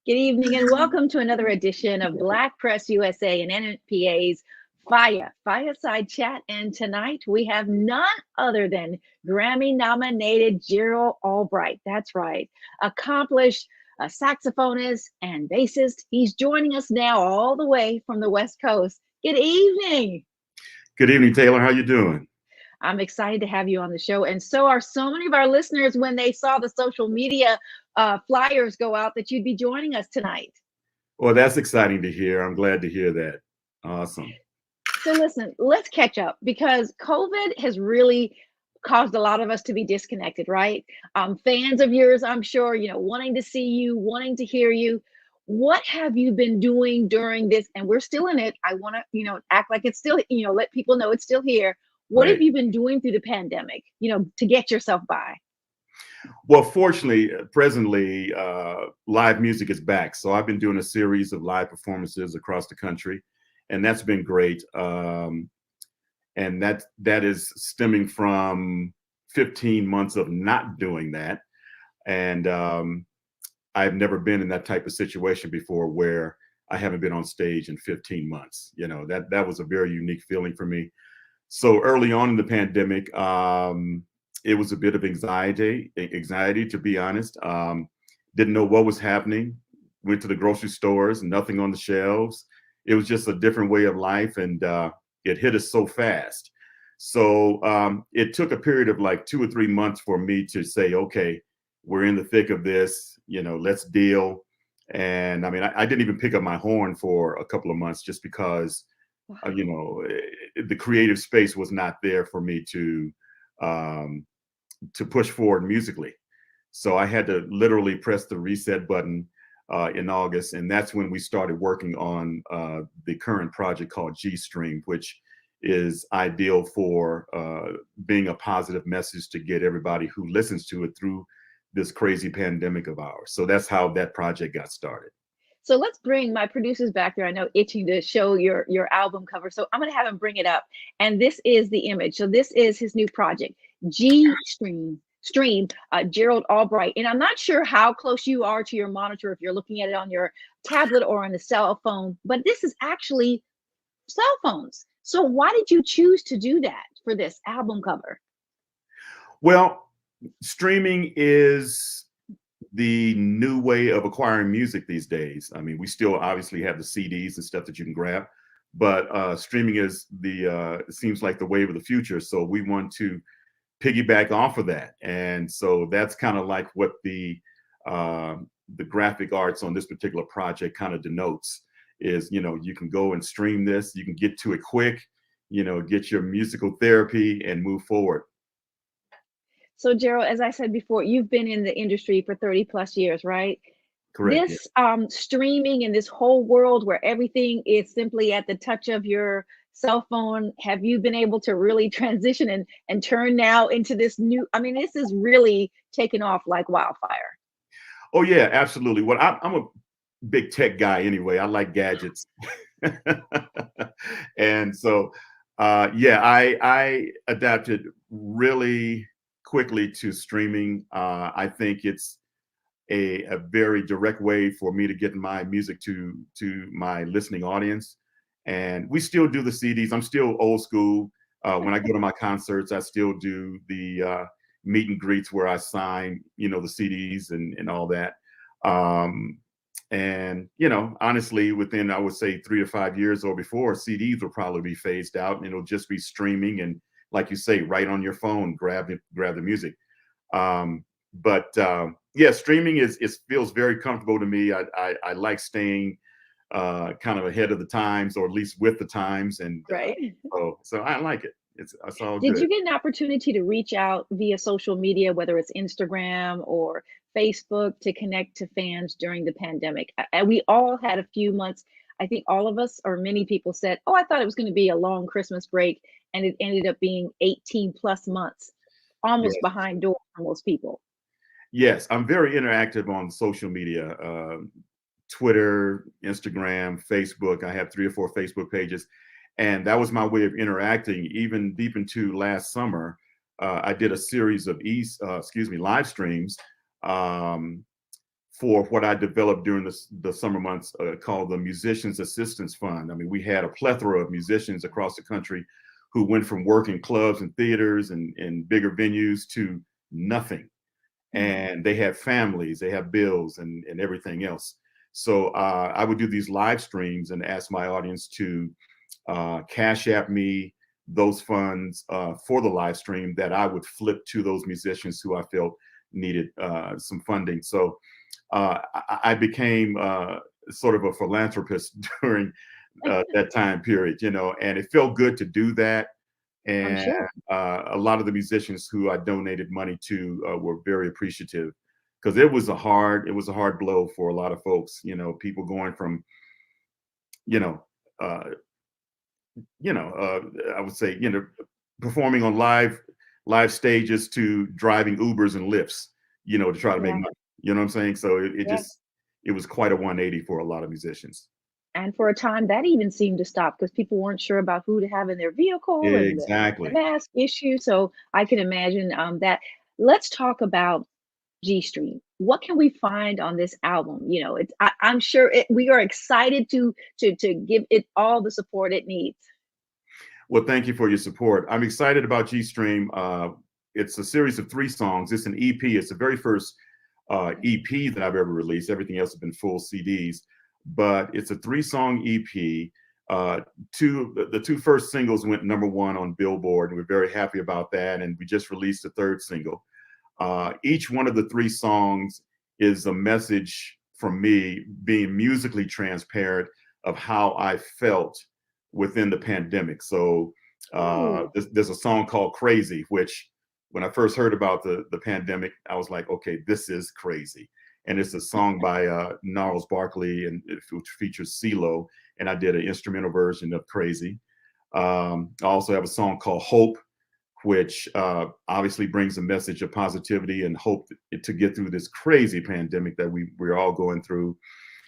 Good evening and welcome to another edition of Black Press USA and NNPA's Fireside Chat. And tonight we have none other than Grammy nominated Gerald Albright. That's right, accomplished saxophonist and bassist. He's joining us now all the way from the West Coast. Good evening. Good evening, Taylor. How you doing? I'm excited to have you on the show. And so are so many of our listeners when they saw the social media flyers go out that you'd be joining us tonight. Well, that's exciting to hear. I'm glad to hear that. Awesome. So listen, let's catch up because COVID has really caused a lot of us to be disconnected, right? Fans of yours, I'm sure, wanting to see you, wanting to hear you. What have you been doing during this? And we're still in it. I want to, act like it's still, let people know it's still here. What have Right. you been doing through the pandemic, to get yourself by? Well, fortunately, presently, live music is back. So I've been doing a series of live performances across the country, and that's been great. And that is stemming from 15 months of not doing that. And I've never been in that type of situation before where I haven't been on stage in 15 months. That was a very unique feeling for me. So early on in the pandemic, it was a bit of anxiety, to be honest. Didn't know what was happening. Went to the grocery stores, nothing on the shelves. It was just a different way of life, and it hit us so fast. So it took a period of like 2 or 3 months for me to say, okay, we're in the thick of this, let's deal. And I mean, I didn't even pick up my horn for a couple of months just because the creative space was not there for me to push forward musically. So I had to literally press the reset button in August, and that's when we started working on the current project called G Stream, which is ideal for being a positive message to get everybody who listens to it through this crazy pandemic of ours. So that's how that project got started. So let's bring my producers back there. I know itching to show your album cover. So I'm going to have him bring it up. And this is the image. So this is his new project, G Stream, Gerald Albright. And I'm not sure how close you are to your monitor, if you're looking at it on your tablet or on a cell phone, but this is actually cell phones. So why did you choose to do that for this album cover? Well, streaming is the new way of acquiring music these days. I mean, we still obviously have the CDs and stuff that you can grab, but streaming is it seems like the wave of the future. So we want to piggyback off of that. And so that's kind of like what the graphic arts on this particular project kind of denotes is, you can go and stream this, you can get to it quick, get your musical therapy and move forward. So Gerald, as I said before, you've been in the industry for 30 plus years, right? Correct. This streaming and this whole world where everything is simply at the touch of your cell phone, have you been able to really transition and turn now into this new, I mean, this is really taken off like wildfire. Oh yeah, absolutely. Well, I'm a big tech guy anyway. I like gadgets. And so, I adapted really quickly to streaming. I think it's a very direct way for me to get my music to my listening audience. And we still do the CDs. I'm still old school. When I go to my concerts, I still do the meet and greets where I sign, the CDs and all that. And, honestly, within, I would say 3 to 5 years or before, CDs will probably be phased out and it'll just be streaming. And like you say, right on your phone, grab the music. Streaming feels very comfortable to me. I like staying kind of ahead of the times, or at least with the times. And right. So I like it. It's all Did good. you get an opportunity to reach out via social media, whether it's Instagram or Facebook, to connect to fans during the pandemic? And we all had a few months. I think all of us, or many people, said, oh, I thought it was going to be a long Christmas break. And it ended up being 18 plus months, almost Yes. behind doors for most people. Yes, I'm very interactive on social media, Twitter, Instagram, Facebook. I have 3 or 4 Facebook pages. And that was my way of interacting. Even deep into last summer, I did a series of live streams for what I developed during the summer months called the Musicians Assistance Fund. I mean, we had a plethora of musicians across the country who went from working clubs and theaters and bigger venues to nothing. And they have families, they have bills and everything else. So I would do these live streams and ask my audience to cash app me those funds for the live stream that I would flip to those musicians who I felt needed some funding. So I became sort of a philanthropist during that time period, you know, and it felt good to do that. I'm And sure. a lot of the musicians who I donated money to were very appreciative, because it was a hard blow for a lot of folks, you know, people going from, you know, uh, I would say, you know, performing on live stages to driving Ubers and Lyfts, you know, to try to make Yeah. money. You know what I'm saying? So it Yeah. just it was quite a 180 for a lot of musicians. And for a time, that even seemed to stop because people weren't sure about who to have in their vehicle and the Exactly. mask issue. So I can imagine that. Let's talk about G Stream. What can we find on this album? You know, I'm sure we are excited to give it all the support it needs. Well, thank you for your support. I'm excited about G Stream. It's a series of 3 songs. It's an EP. It's the very first EP that I've ever released. Everything else has been full CDs, but it's a 3-song EP. The 2 first singles went #1 on Billboard, and we're very happy about that. And we just released the 3rd single. Each one of the 3 songs is a message from me being musically transparent of how I felt within the pandemic. So Ooh, there's a song called Crazy, which when I first heard about the pandemic, I was like, okay, this is crazy. And it's a song by Gnarls Barkley, and which features CeeLo, and I did an instrumental version of Crazy. I also have a song called Hope, which obviously brings a message of positivity and hope to get through this crazy pandemic that we're all going through.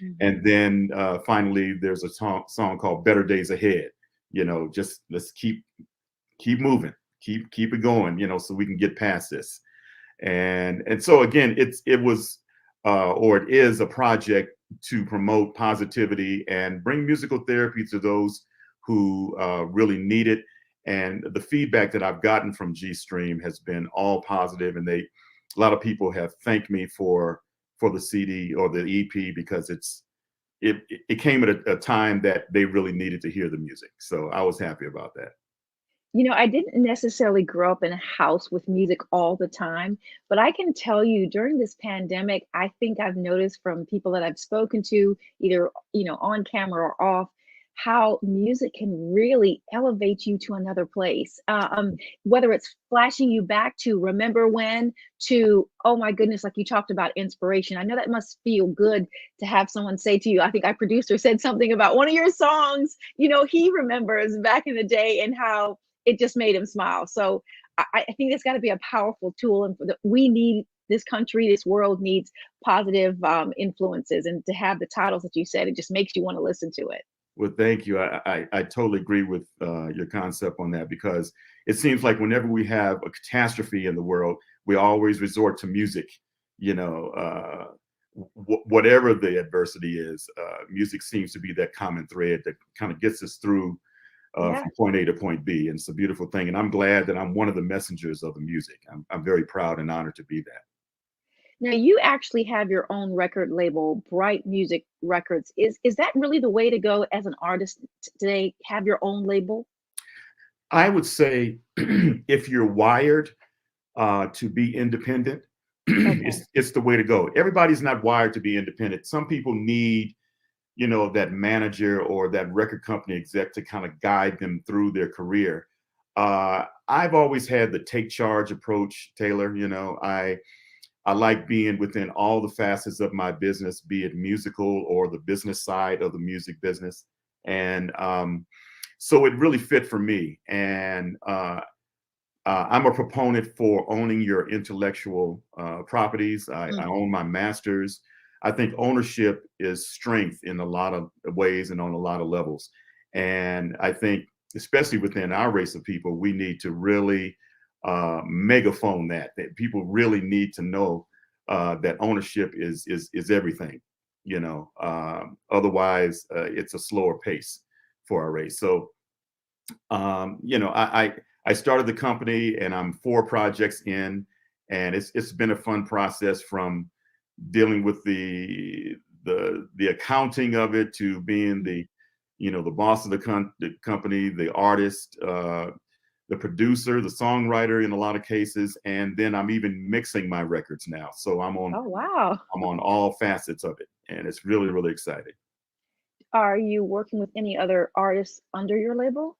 mhm. And then finally, there's a song called Better Days Ahead. You know, just let's keep moving, keep it going, you know, so we can get past this. And so again, it was or it is a project to promote positivity and bring musical therapy to those who really need it. And the feedback that I've gotten from G Stream has been all positive, and a lot of people have thanked me for the CD or the EP, because it came at a time that they really needed to hear the music. So I was happy about that. You know, I didn't necessarily grow up in a house with music all the time, but I can tell you during this pandemic, I think I've noticed from people that I've spoken to, either, you know, on camera or off, how music can really elevate you to another place. Whether it's flashing you back to remember when, to, oh my goodness, like you talked about inspiration. I know that must feel good to have someone say to you, I think our producer said something about one of your songs, you know, he remembers back in the day and how it just made him smile. So I think it's got to be a powerful tool, and we need this country, this world needs positive influences, and to have the titles that you said, it just makes you want to listen to it. Well, thank you. I totally agree with your concept on that, because it seems like whenever we have a catastrophe in the world, we always resort to music. You know, whatever the adversity is, music seems to be that common thread that kind of gets us through Yeah. from point A to point B. And it's a beautiful thing. And I'm glad that I'm one of the messengers of the music. I'm very proud and honored to be that. Now you actually have your own record label, Bright Music Records. Is that really the way to go as an artist today? Have your own label? I would say if you're wired to be independent, Okay. it's the way to go. Everybody's not wired to be independent. Some people need, you know, that manager or that record company exec to kind of guide them through their career. I've always had the take charge approach, Taylor. You know, I like being within all the facets of my business, be it musical or the business side of the music business. And so it really fit for me. And I'm a proponent for owning your intellectual properties. I Mhm. own my masters. I think ownership is strength in a lot of ways and on a lot of levels. And I think, especially within our race of people, we need to really megaphone that people really need to know that ownership is everything. You know, otherwise it's a slower pace for our race. So you know, I started the company and I'm 4 projects in, and it's been a fun process from dealing with the accounting of it to being the, you know, the boss of the company, the artist, the producer, the songwriter in a lot of cases, and then I'm even mixing my records now. So Oh, wow. I'm on all facets of it, and it's really, really exciting. Are you working with any other artists under your label?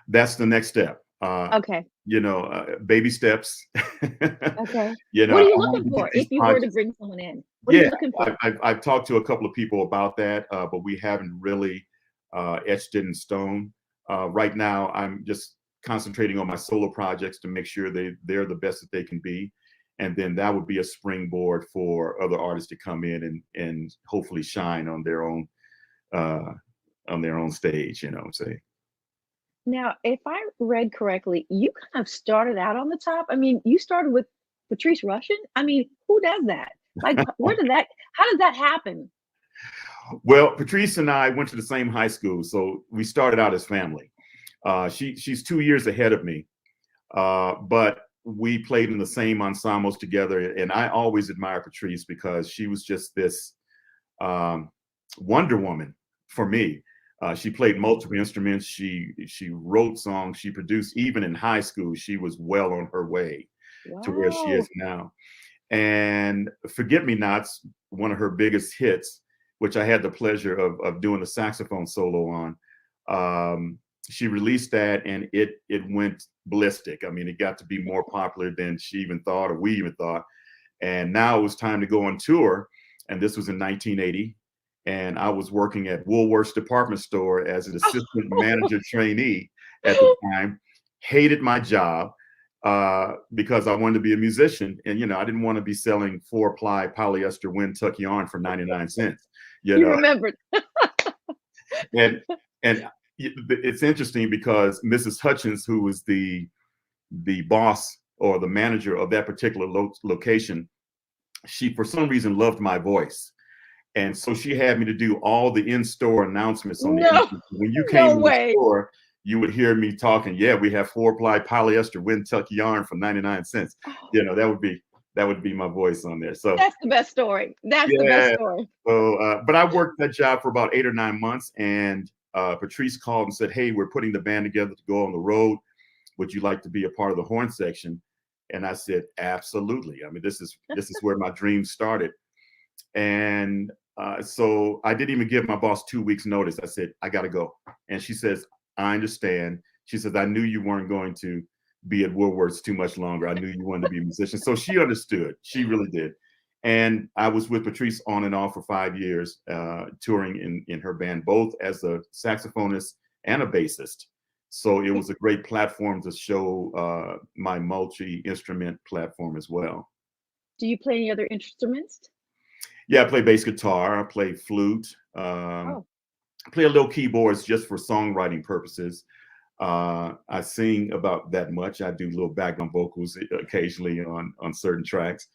That's the next step. Okay. You know, baby steps. Okay. You know, What are you I looking wanted to get for if these you were to projects. bring someone in? What are you Yeah, looking for? I've talked to a couple of people about that, but we haven't really etched it in stone. Right now, I'm just concentrating on my solo projects to make sure they're the best that they can be, and then that would be a springboard for other artists to come in and hopefully shine uh, on their own stage. You know what I'm saying? Now, if I read correctly, you kind of started out on the top. I mean, you started with Patrice Rushen. I mean, who does that? Like, where did that, how did that happen? Well, Patrice and I went to the same high school, so we started out as family. She's 2 years ahead of me, but we played in the same ensembles together. And I always admire Patrice because she was just this um, Wonder Woman for me. She played multiple instruments. She wrote songs. She produced. Even in high school, she was well on her way to where she is Wow. now. And Forget Me Nots, one of her biggest hits, which I had the pleasure of doing the saxophone solo on. She released that and it went ballistic. I mean, it got to be more popular than she even thought or we even thought. And now it was time to go on tour. And this was in 1980. And I was working at Woolworth's department store as an assistant manager trainee at the time. Hated my job because I wanted to be a musician. And, you know, I didn't want to be selling 4-ply polyester wind tuck yarn for 99 cents, you You know. remembered. And, and it's interesting because Mrs. Hutchins, who was the boss or the manager of that particular location, she, for some reason, loved my voice. And so she had me to do all the in-store announcements on the No, entrance. When you came no in the way. store, you would hear me talking. Yeah, we have 4-ply polyester wind tuck yarn for 99 cents. Oh, You know, that would be my voice on there. So that's the best story. That's the best yeah. story. So, but I worked that job for about 8 or 9 months, and Patrice called and said, "Hey, we're putting the band together to go on the road. Would you like to be a part of the horn section?" And I said, "Absolutely. I mean, this is where my dreams started." And so I didn't even give my boss 2 weeks notice. I said, "I got to go." And she says, "I understand." She says, "I knew you weren't going to be at Woolworths too much longer. I knew you wanted to be a musician." So she understood. She really did. And I was with Patrice on and off for 5 years, touring in her band, both as a saxophonist and a bassist. So it was a great platform to show my multi-instrument platform as well. Do you play any other instruments? Yeah, I play bass guitar, I play flute, Oh, play a little keyboards just for songwriting purposes. I sing about that much. I do little background vocals occasionally on certain tracks.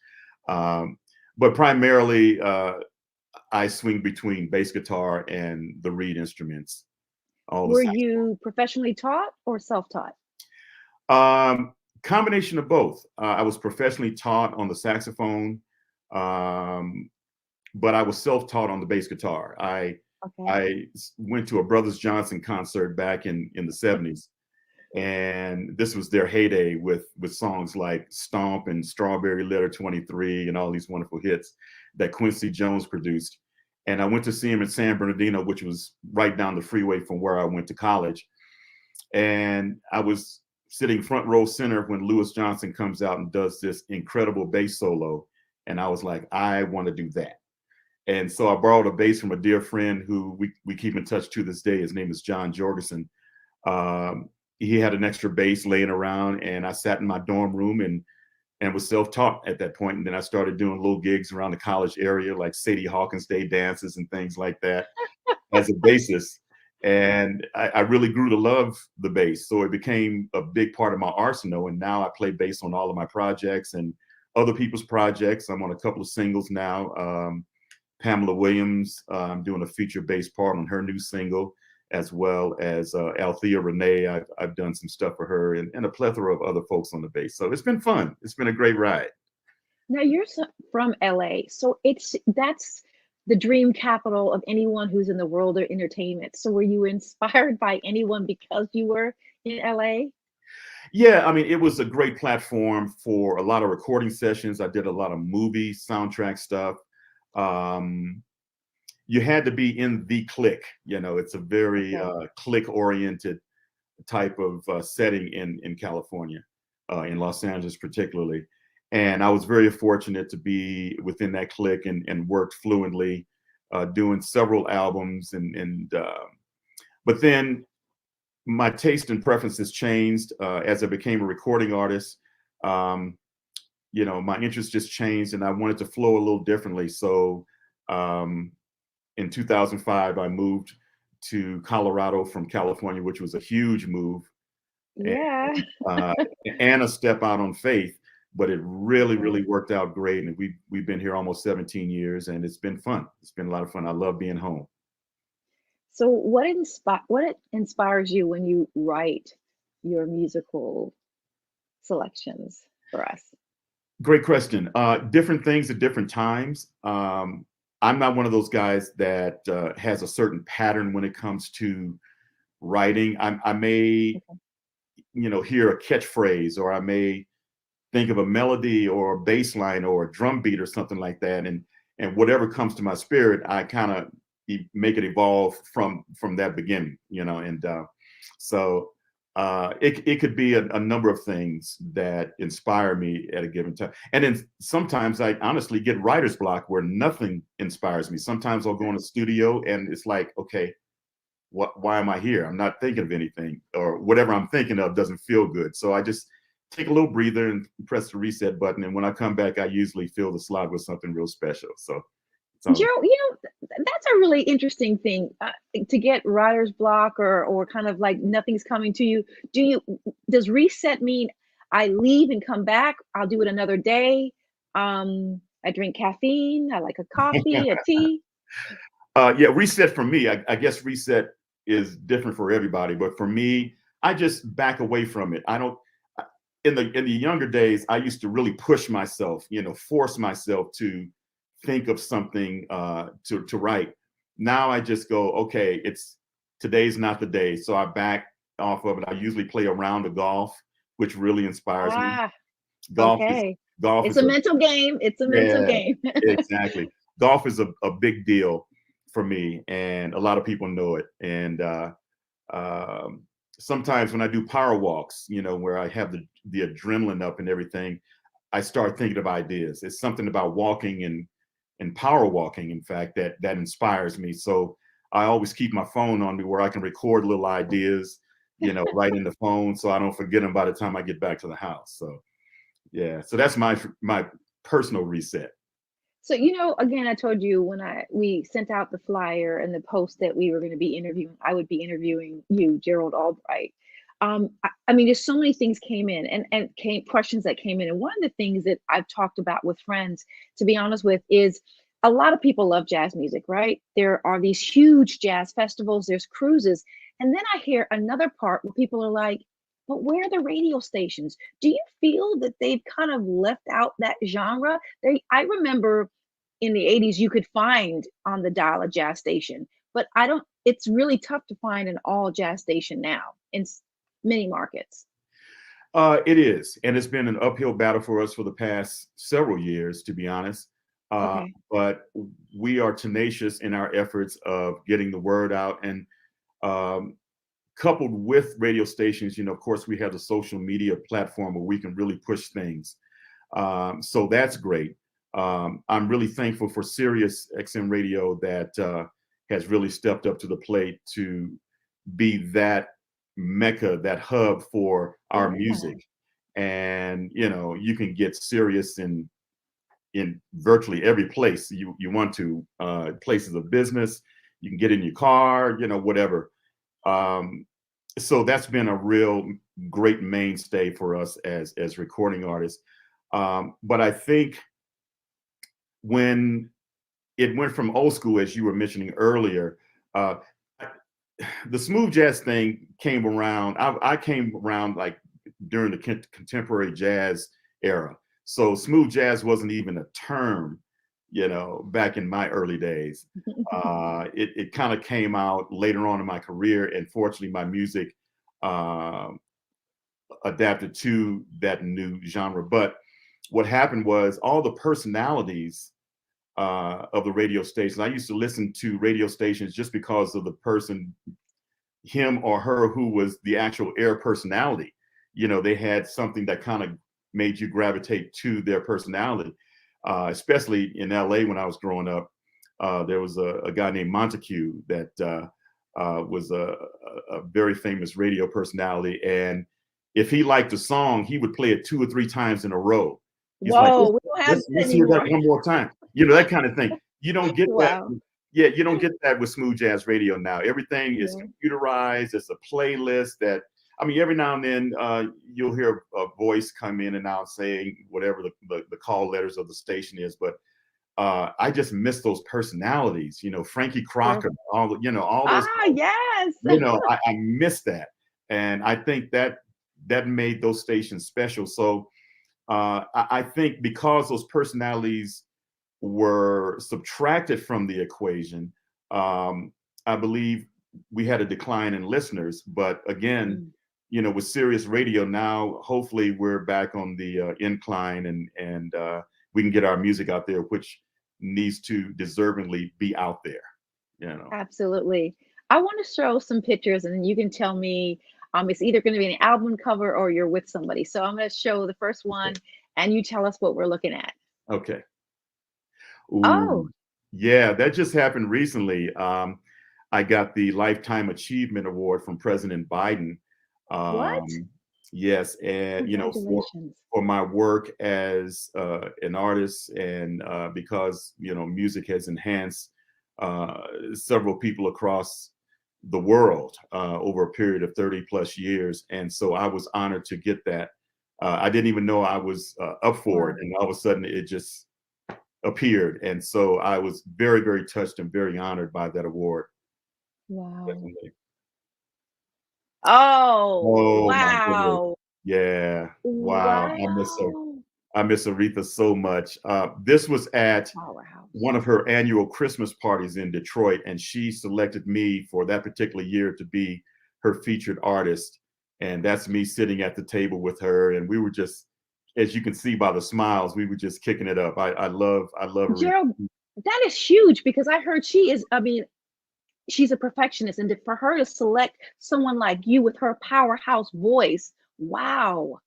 Um, but primarily, I swing between bass guitar and the reed instruments all the were time. you professionally taught or self-taught? Combination of both. I was professionally taught on the saxophone, um, but I was self-taught on the bass guitar. Okay. I went to a Brothers Johnson concert back in the 70s, and this was their heyday with songs like Stomp and Strawberry Letter 23 and all these wonderful hits that Quincy Jones produced. And I went to see him in San Bernardino, which was right down the freeway from where I went to college. And I was sitting front row center when Louis Johnson comes out and does this incredible bass solo. And I was like, I want to do that. And so I borrowed a bass from a dear friend who we keep in touch to this day. His name is John Jorgensen. Um, he had an extra bass laying around, and I sat in my dorm room and was self-taught at that point. And then I started doing little gigs around the college area, like Sadie Hawkins Day dances and things like that as a bassist. And I really grew to love the bass. So it became a big part of my arsenal. And now I play bass on all of my projects and other people's projects. I'm on a couple of singles now. Pamela Williams, I'm doing a feature-based part on her new single, as well as Althea Renee. I've done some stuff for her, and a plethora of other folks on the bass. So it's been fun. It's been a great ride. Now you're from LA, so that's the dream capital of anyone who's in the world of entertainment. So were you inspired by anyone because you were in LA? Yeah, I mean, it was a great platform for a lot of recording sessions. I did a lot of movie soundtrack stuff. Um, you had to be in the clique. It's a very Okay. clique-oriented type of setting in California, in Los Angeles particularly. And I was very fortunate to be within that clique and worked fluently, doing several albums. But then my taste and preferences changed as I became a recording artist. Um, my interest just changed, and I wanted to flow a little differently. So um, in 2005, I moved to Colorado from California, which was a huge move, and, Yeah. uh, and a step out on faith. But it really, Okay. really worked out great, and we've been here almost 17 years, and it's been fun. It's been a lot of fun. I love being home. So what inspires you when you write your musical selections for us? Great question. Different things at different times. I'm not one of those guys that has a certain pattern when it comes to writing. I may, Okay. hear a catchphrase, or I may think of a melody or a bass line or a drum beat or something like that, and whatever comes to my spirit, I kind of make it evolve from that beginning, and so it could be a number of things that inspire me at a given time. And then sometimes I honestly get writer's block where nothing inspires me. Sometimes I'll go in the studio and it's like, okay, why am I here? I'm not thinking of anything, or whatever I'm thinking of doesn't feel good. So I just take a little breather and press the reset button. And when I come back, I usually fill the slot with something real special. So it's all. Gerald, that's a really interesting thing to get writer's block or kind of like nothing's coming to you. Does reset mean I leave and come back? I'll do it another day. I drink caffeine. I like a coffee, a tea. Yeah, reset for me. I guess reset is different for everybody, but for me, I just back away from it. I don't. In the younger days, I used to really push myself, force myself to think of something to write. Now I just go, okay, today's not the day, so I back off of it. I usually play a round of golf, which really inspires me. Ah, Golf is okay. golf It's is a a mental game. It's a mental Yeah, game. exactly. Golf is a big deal for me, and a lot of people know it. And um, sometimes when I do power walks, where I have the adrenaline up and everything, I start thinking of ideas. It's something about walking and power walking, in fact, that inspires me. So I always keep my phone on me where I can record little ideas, right in the phone, so I don't forget them by the time I get back to the house. So yeah, so that's my personal reset. So, again, I told you when we sent out the flyer and the post that we were going to be interviewing, I would be interviewing you, Gerald Albright. I mean, there's so many things came in and came questions that came in. And one of the things that I've talked about with friends, to be honest with, is a lot of people love jazz music, right? There are these huge jazz festivals, there's cruises. And then I hear another part where people are like, but where are the radio stations? Do you feel that they've kind of left out that genre? I remember in the 80s you could find on the dial a jazz station, but I don't it's really tough to find an all jazz station now in many markets. It is, and it's been an uphill battle for us for the past several years, to be honest. Okay. But we are tenacious in our efforts of getting the word out, and um, coupled with radio stations, of course, we have the social media platform where we can really push things. So that's great. I'm really thankful for Sirius XM Radio that has really stepped up to the plate to be that mecca, that hub for our Yeah. music. And you can get Sirius in virtually every place you want to, places of business. You can get in your car, whatever. Um, so that's been a real great mainstay for us as recording artists. But I think when it went from old school, as you were mentioning earlier, the smooth jazz thing came around. I came around like during the contemporary jazz era. So smooth jazz wasn't even a term, back in my early days. It kind of came out later on in my career, and fortunately, my music uh, adapted to that new genre. But what happened was all the personalities of the radio stations. I used to listen to radio stations just because of the person, him or her, who was the actual air personality. They had something that kind of made you gravitate to their personality. Especially in LA when I was growing up, there was a guy named Montague that was a very famous radio personality. And if he liked a song, he would play it 2 or 3 times in a row. He's like, Whoa, we don't have that let's hear anymore. that one more time. That kind of thing. You don't get that. Wow. Yeah, you don't get that with smooth jazz radio now. Everything is computerized. It's a playlist that, every now and then you'll hear a voice come in and out saying whatever the call letters of the station is. But I just miss those personalities, Frankie Crocker, all those. Yes. I miss that. And I think that made those stations special. So I think because those personalities were subtracted from the equation, I believe we had a decline in listeners. But again, with Sirius Radio now, hopefully we're back on the incline, and we can get our music out there, which needs to deservingly be out there. Absolutely. I want to show some pictures, and you can tell me it's either going to be an album cover or you're with somebody. So I'm going to show the first one, and you tell us what we're looking at. Okay. Ooh, oh, yeah, that just happened recently. I got the Lifetime Achievement Award from President Biden. What? Yes, and for my work as an artist, and because music has enhanced several people across the world over a period of 30 plus years. And so I was honored to get that. I didn't even know I was up for it. And all of a sudden it just appeared. And so I was very, very touched and very honored by that award. Wow. Definitely. Oh, wow. Yeah. Wow. I miss Aretha so much. This was at one of her annual Christmas parties in Detroit, and she selected me for that particular year to be her featured artist. And that's me sitting at the table with her, and we were just, as you can see by the smiles, we were just kicking it up. I love Aretha. Gerald, that is huge, because I heard she's a perfectionist, and for her to select someone like you with her powerhouse voice, wow.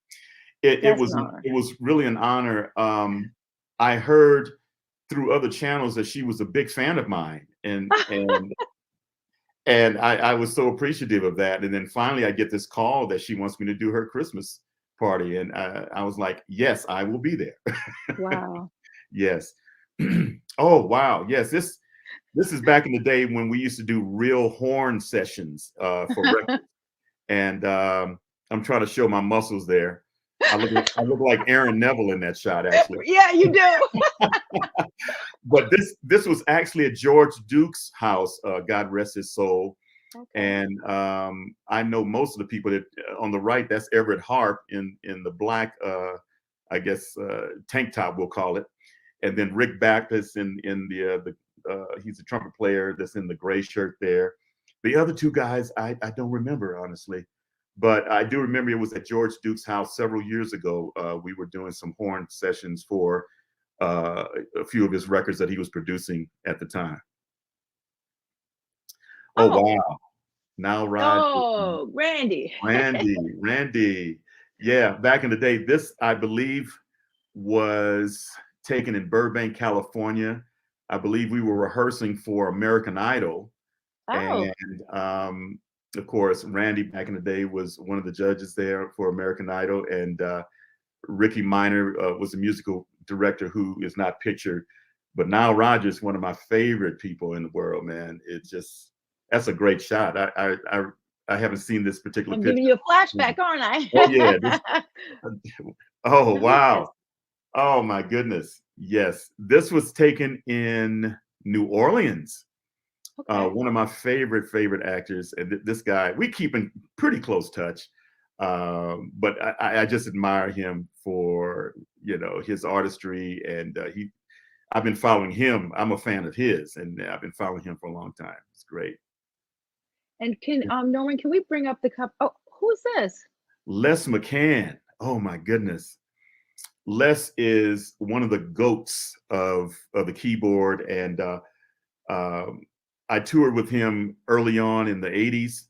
It was really an honor. I heard through other channels that she was a big fan of mine, and and I was so appreciative of that. And then finally I get this call that she wants me to do her Christmas party, and I was like, yes, I will be there. Wow. Yes. Oh wow. Yes, this is back in the day when we used to do real horn sessions for records. And I'm trying to show my muscles there. I look like Aaron Neville in that shot, actually. Yeah, you do. But this was actually at George Duke's house, God rest his soul. Okay. And I know most of the people that on the right, that's Everett Harp in the black, I guess, tank top, we'll call it. And then Rick Backus in the he's a trumpet player that's in the gray shirt there. The other two guys, I don't remember, honestly. But I do remember it was at George Duke's house several years ago. We were doing some horn sessions for a few of his records that he was producing at the time. Oh wow. Now Randy. Randy. Yeah, back in the day, this, I believe, was taken in Burbank, California. I believe we were rehearsing for American Idol. And of course, Randy back in the day was one of the judges there for American Idol, and Ricky Minor was a musical director who is not pictured. But Nile Rodgers, one of my favorite people in the world, man. That's a great shot. I haven't seen this particular I'm picture. giving you a flashback, aren't I? Oh yeah. Oh wow. Oh my goodness. Yes. This was taken in New Orleans. Okay. One of my favorite actors, and this guy, we keep in pretty close touch. But I just admire him for, you know, his artistry, and I've been following him. I'm a fan of his, and I've been following him for a long time. It's great. And can Norman, can we bring up the cup? Oh, who's this? Les McCann. Oh my goodness. Les is one of the goats of the keyboard, and um, I toured with him early on in the '80s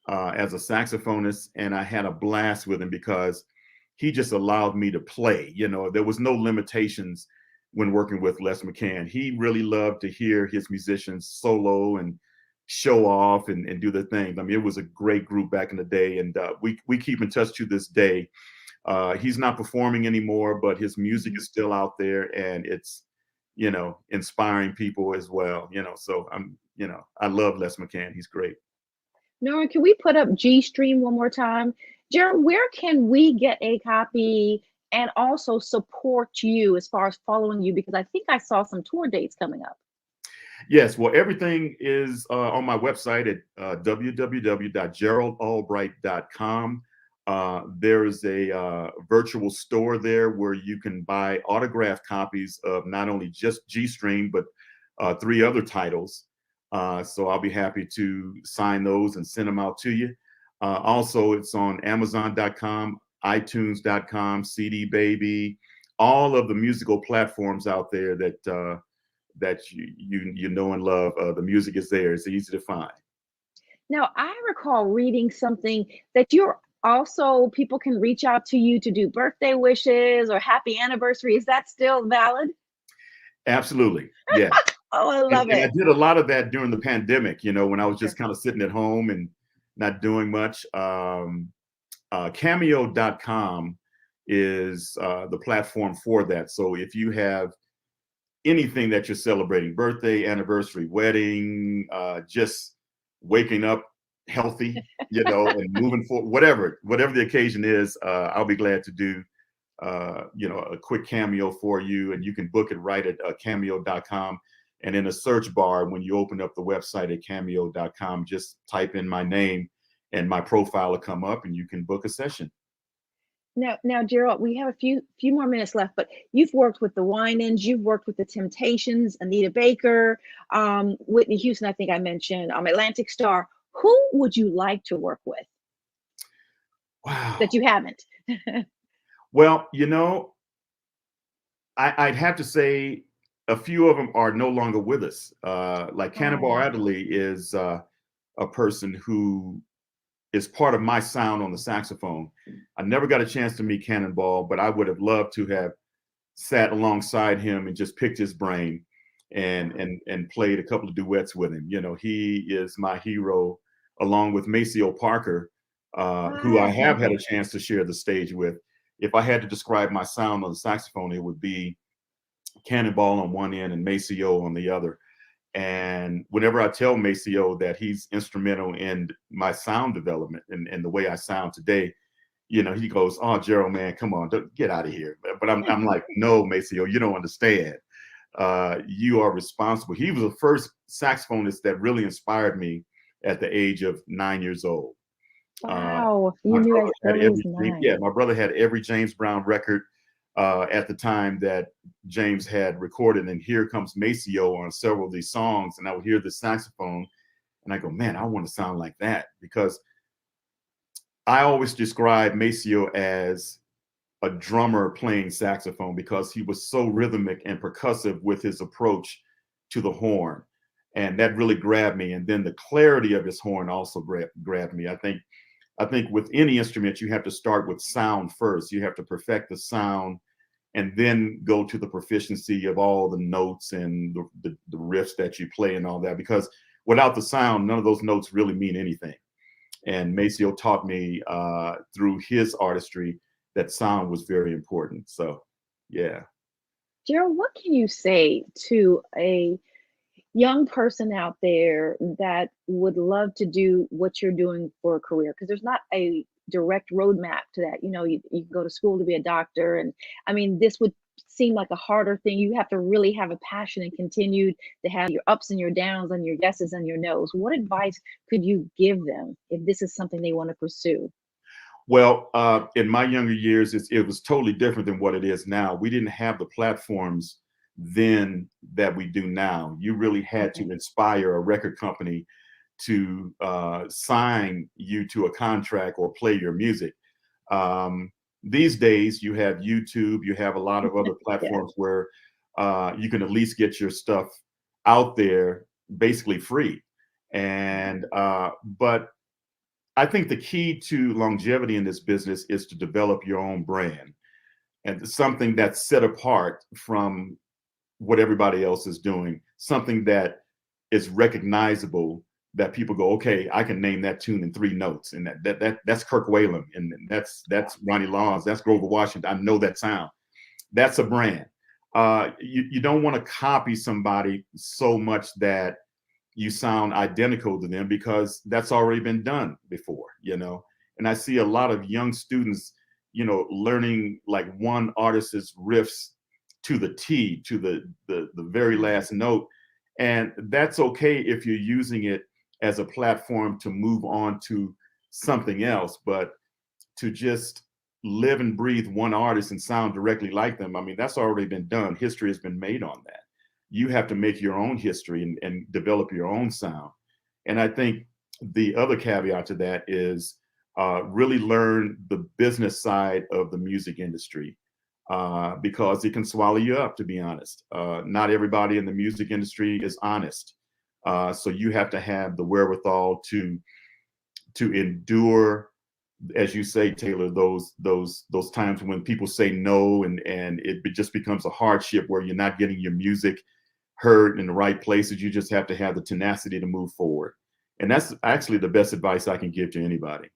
as a saxophonist, and I had a blast with him because he just allowed me to play. You know, there was no limitations when working with Les McCann. He really loved to hear his musicians solo and show off and do their thing. I mean, it was a great group back in the day, and we keep in touch to this day. He's not performing anymore, but his music Mhm. is still out there, and it's, you know, inspiring people as well. You know, so I love Les McCann. He's great. Norman, can we put up G Stream one more time? Gerald, where can we get a copy and also support you as far as following you? Because I think I saw some tour dates coming up. Yes, well, everything is on my website at www.geraldalbright.com. There is a virtual store there where you can buy autographed copies of not only just G Stream, but three other titles. So I'll be happy to sign those and send them out to you. Also, it's on Amazon.com, iTunes.com, CD Baby, all of the musical platforms out there that you know and love. The music is there. It's easy to find. Now, I recall reading something that you're also, people can reach out to you to do birthday wishes or happy anniversary. Is that still valid? Absolutely. Yeah. Oh, I And, love and I it. did a lot of that during the pandemic, you know, when I was Sure. just kind of sitting at home and not doing much. Cameo.com is the platform for that. So if you have anything that you're celebrating, birthday, anniversary, wedding, just waking up healthy, you know, and moving forward, whatever the occasion is, I'll be glad to do, a quick cameo for you, and you can book it right at cameo.com. And in a search bar, when you open up the website at cameo.com, just type in my name and my profile will come up and you can book a session. Now, Gerald, we have a few more minutes left, but you've worked with the Winans, you've worked with the Temptations, Anita Baker, Whitney Houston. I think I mentioned Atlantic Star. Who would you like to work with that Wow. you haven't? Well, you know, I'd have to say a few of them are no longer with us. Like Cannonball Oh, Adderley is a person who is part of my sound on the saxophone. I never got a chance to meet Cannonball, but I would have loved to have sat alongside him and just picked his brain and played a couple of duets with him. You know, he is my hero, along with Maceo Parker, who I ah, have had a chance to share the stage with. If I had to describe my sound on the saxophone, it would be Cannonball on one end and Maceo on the other. And whenever I tell Maceo that he's instrumental in my sound development and the way I sound today, you know, he goes, "Oh, Gerald, man, come on, get out of here." But I'm like, "No, Maceo, you don't understand. You are responsible." He was the first saxophonist that really inspired me at the age of 9 years old. Uh, wow, my you knew as brother had early as every yeah, 9. my brother had every James Brown record at the time that James had recorded, and here comes Maceo on several of these songs, and I would hear the saxophone, and I go, "Man, I want to sound like that," because I always describe Maceo as a drummer playing saxophone because he was so rhythmic and percussive with his approach to the horn. And that really grabbed me. And then the clarity of his horn also grabbed me. I think with any instrument, you have to start with sound first. You have to perfect the sound and then go to the proficiency of all the notes and the riffs that you play and all that. Because without the sound, none of those notes really mean anything. And Maceo taught me through his artistry that sound was very important. So, yeah. Gerald, what can you say to a young person out there that would love to do what you're doing for a career? Because there's not a direct roadmap to that. You know, you can go to school to be a doctor, and I mean, this would seem like a harder thing. You have to really have a passion and continue to have your ups and your downs and your yeses and your nos. What advice could you give them if this is something they want to pursue? Well, in my younger years, it was totally different than what it is now. We didn't have the platforms then that we do now. You really had to Okay. inspire a record company to sign you to a contract or play your music. Um, these days, you have YouTube, you have a lot of other Yes. platforms where you can at least get your stuff out there basically free. And but I think the key to longevity in this business is to develop your own brand and something that's set apart from what everybody else is doing, something that is recognizable, that people go, okay, I can name that tune in 3 notes, and that's Kirk Whalum, and that's Ronnie Laws, that's Grover Washington. I know that sound. That's a brand. You don't want to copy somebody so much that you sound identical to them, because that's already been done before, you know. And I see a lot of young students, you know, learning like one artist's riffs to the T, to the very last note. And that's okay if you're using it as a platform to move on to something else, but to just live and breathe one artist and sound directly like them, I mean, that's already been done. History has been made on that. You have to make your own history and develop your own sound. And I think the other caveat to that is really learn the business side of the music industry, because it can swallow you up, to be honest. Not everybody in the music industry is honest. So you have to have the wherewithal to endure, as you say, Taylor, those times when people say no, and it just becomes a hardship where you're not getting your music heard in the right places. You just have to have the tenacity to move forward. And that's actually the best advice I can give to anybody.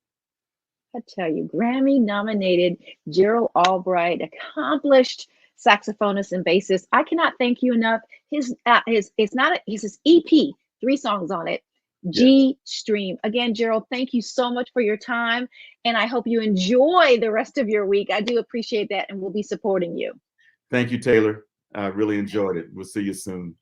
I tell you, Grammy nominated Gerald Albright, accomplished saxophonist and bassist. I cannot thank you enough. His it's not a, his EP, 3 songs on it. Yes. G Stream. Again, Gerald, thank you so much for your time, and I hope you enjoy the rest of your week. I do appreciate that, and we'll be supporting you. Thank you, Taylor. I really enjoyed it. We'll see you soon.